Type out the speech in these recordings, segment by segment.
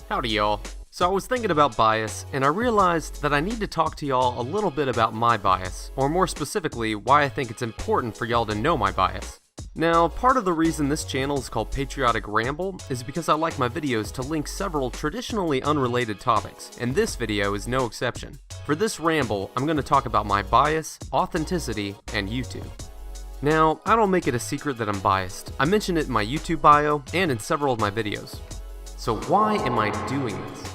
Howdy y'all. So I was thinking about bias, and I realized that I need to talk to y'all a little bit about my bias, or more specifically, why I think it's important for y'all to know my bias. Now, part of the reason this channel is called Patriotic Ramble is because I like my videos to link several traditionally unrelated topics, and this video is no exception. For this ramble, I'm going to talk about my bias, authenticity, and YouTube. Now, I don't make it a secret that I'm biased. I mention it in my YouTube bio and in several of my videos. So why am I doing this?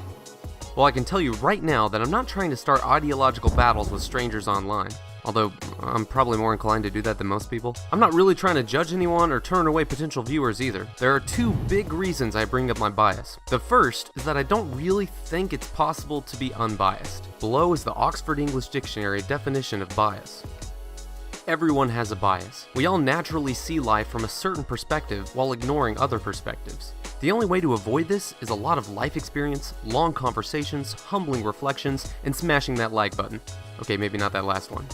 Well, I can tell you right now that I'm not trying to start ideological battles with strangers online. Although, I'm probably more inclined to do that than most people. I'm not really trying to judge anyone or turn away potential viewers either. There are two big reasons I bring up my bias. The first is that I don't really think it's possible to be unbiased. Below is the Oxford English Dictionary definition of bias. Everyone has a bias. We all naturally see life from a certain perspective while ignoring other perspectives. The only way to avoid this is a lot of life experience, long conversations, humbling reflections, and smashing that like button. Okay, maybe not that last one.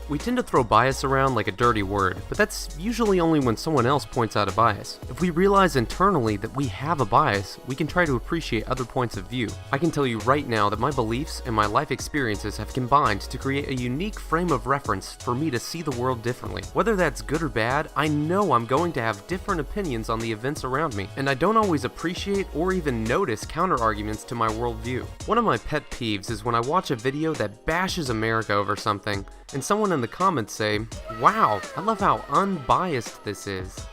We tend to throw bias around like a dirty word, but that's usually only when someone else points out a bias. If we realize internally that we have a bias, we can try to appreciate other points of view. I can tell you right now that my beliefs and my life experiences have combined to create a unique frame of reference for me to see the world differently. Whether that's good or bad, I know I'm going to have different opinions on the events around me, and I don't always appreciate or even notice counter-arguments to my worldview. One of my pet peeves is when I watch a video that bashes America over something, and someone in the comments say, "Wow, I love how unbiased this is."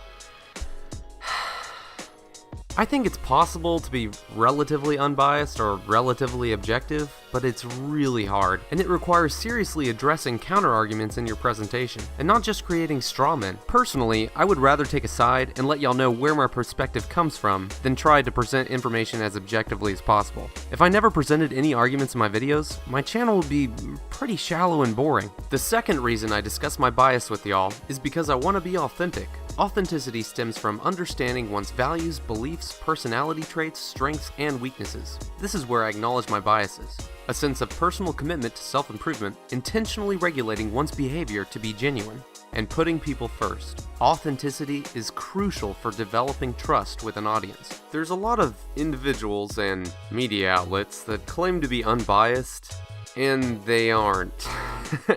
I think it's possible to be relatively unbiased or relatively objective, but it's really hard, and it requires seriously addressing counter-arguments in your presentation, and not just creating straw men. Personally, I would rather take a side and let y'all know where my perspective comes from than try to present information as objectively as possible. If I never presented any arguments in my videos, my channel would be pretty shallow and boring. The second reason I discuss my bias with y'all is because I want to be authentic. Authenticity stems from understanding one's values, beliefs, personality traits, strengths, and weaknesses. This is where I acknowledge my biases. A sense of personal commitment to self-improvement, intentionally regulating one's behavior to be genuine, and putting people first. Authenticity is crucial for developing trust with an audience. There's a lot of individuals and media outlets that claim to be unbiased, and they aren't.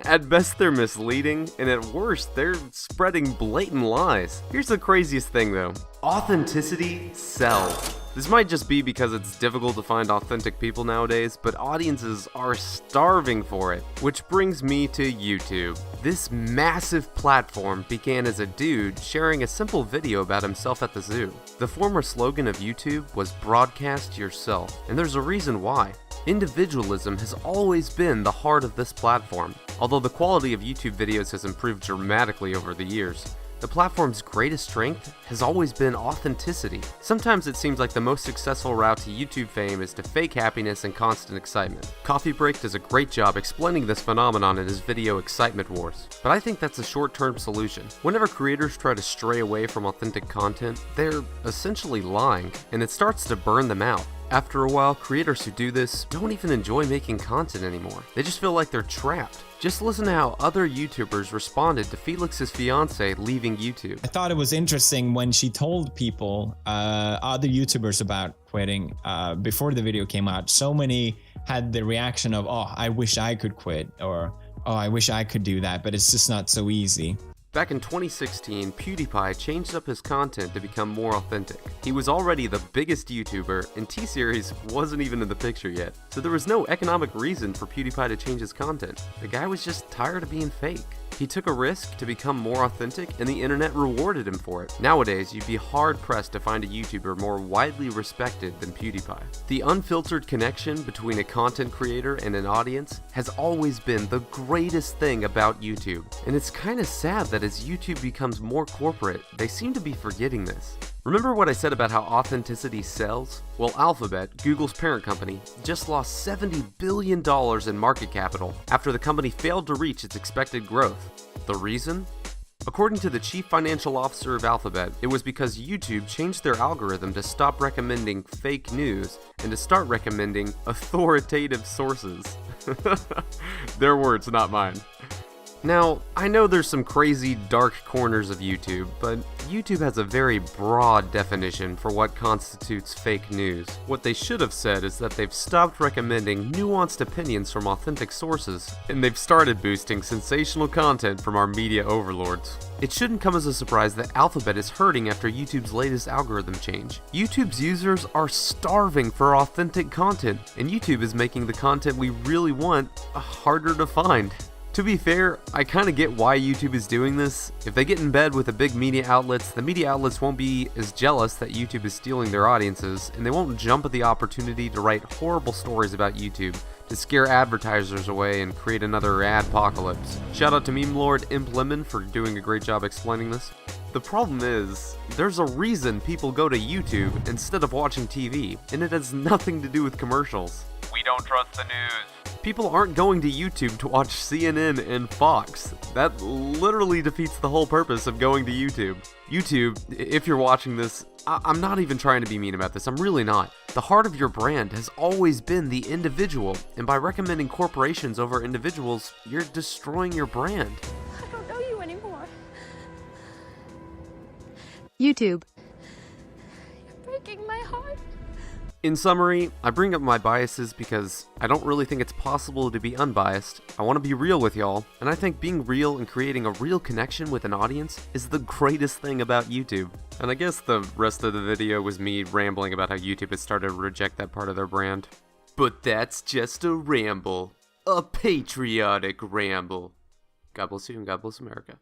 At best, they're misleading, and at worst, they're spreading blatant lies. Here's the craziest thing though. Authenticity sells. This might just be because it's difficult to find authentic people nowadays, but audiences are starving for it. Which brings me to YouTube. This massive platform began as a dude sharing a simple video about himself at the zoo. The former slogan of YouTube was "Broadcast yourself," and there's a reason why. Individualism has always been the heart of this platform. Although the quality of YouTube videos has improved dramatically over the years, the platform's greatest strength has always been authenticity. Sometimes it seems like the most successful route to YouTube fame is to fake happiness and constant excitement. Coffee Break does a great job explaining this phenomenon in his video Excitement Wars, but I think that's a short-term solution. Whenever creators try to stray away from authentic content, they're essentially lying, and it starts to burn them out. After a while, creators who do this don't even enjoy making content anymore. They just feel like they're trapped. Just listen to how other YouTubers responded to Felix's fiance leaving YouTube. I thought it was interesting when she told people, other YouTubers about quitting before the video came out. So many had the reaction of, "Oh, I wish I could quit," or "Oh, I wish I could do that, but it's just not so easy." Back in 2016, PewDiePie changed up his content to become more authentic. He was already the biggest YouTuber, and T-Series wasn't even in the picture yet, so there was no economic reason for PewDiePie to change his content. The guy was just tired of being fake. He took a risk to become more authentic, and the internet rewarded him for it. Nowadays, you'd be hard-pressed to find a YouTuber more widely respected than PewDiePie. The unfiltered connection between a content creator and an audience has always been the greatest thing about YouTube, and it's kinda sad that as YouTube becomes more corporate, they seem to be forgetting this. Remember what I said about how authenticity sells? Well, Alphabet, Google's parent company, just lost $70 billion in market capital after the company failed to reach its expected growth. The reason? According to the chief financial officer of Alphabet, it was because YouTube changed their algorithm to stop recommending fake news and to start recommending authoritative sources. Their words, not mine. Now, I know there's some crazy dark corners of YouTube, but YouTube has a very broad definition for what constitutes fake news. What they should have said is that they've stopped recommending nuanced opinions from authentic sources, and they've started boosting sensational content from our media overlords. It shouldn't come as a surprise that Alphabet is hurting after YouTube's latest algorithm change. YouTube's users are starving for authentic content, and YouTube is making the content we really want harder to find. To be fair, I kinda get why YouTube is doing this. If they get in bed with the big media outlets, the media outlets won't be as jealous that YouTube is stealing their audiences, and they won't jump at the opportunity to write horrible stories about YouTube to scare advertisers away and create another adpocalypse. Shout out to Meme Lord Imp Lemon for doing a great job explaining this. The problem is, there's a reason people go to YouTube instead of watching TV, and it has nothing to do with commercials. We don't trust the news. People aren't going to YouTube to watch CNN and Fox. That literally defeats the whole purpose of going to YouTube. YouTube, if you're watching this, I'm not even trying to be mean about this, I'm really not. The heart of your brand has always been the individual, and by recommending corporations over individuals, you're destroying your brand. I don't know you anymore. YouTube. You're breaking my heart. In summary, I bring up my biases because I don't really think it's possible to be unbiased. I want to be real with y'all, and I think being real and creating a real connection with an audience is the greatest thing about YouTube. And I guess the rest of the video was me rambling about how YouTube has started to reject that part of their brand. But that's just a ramble. A patriotic ramble. God bless you and God bless America.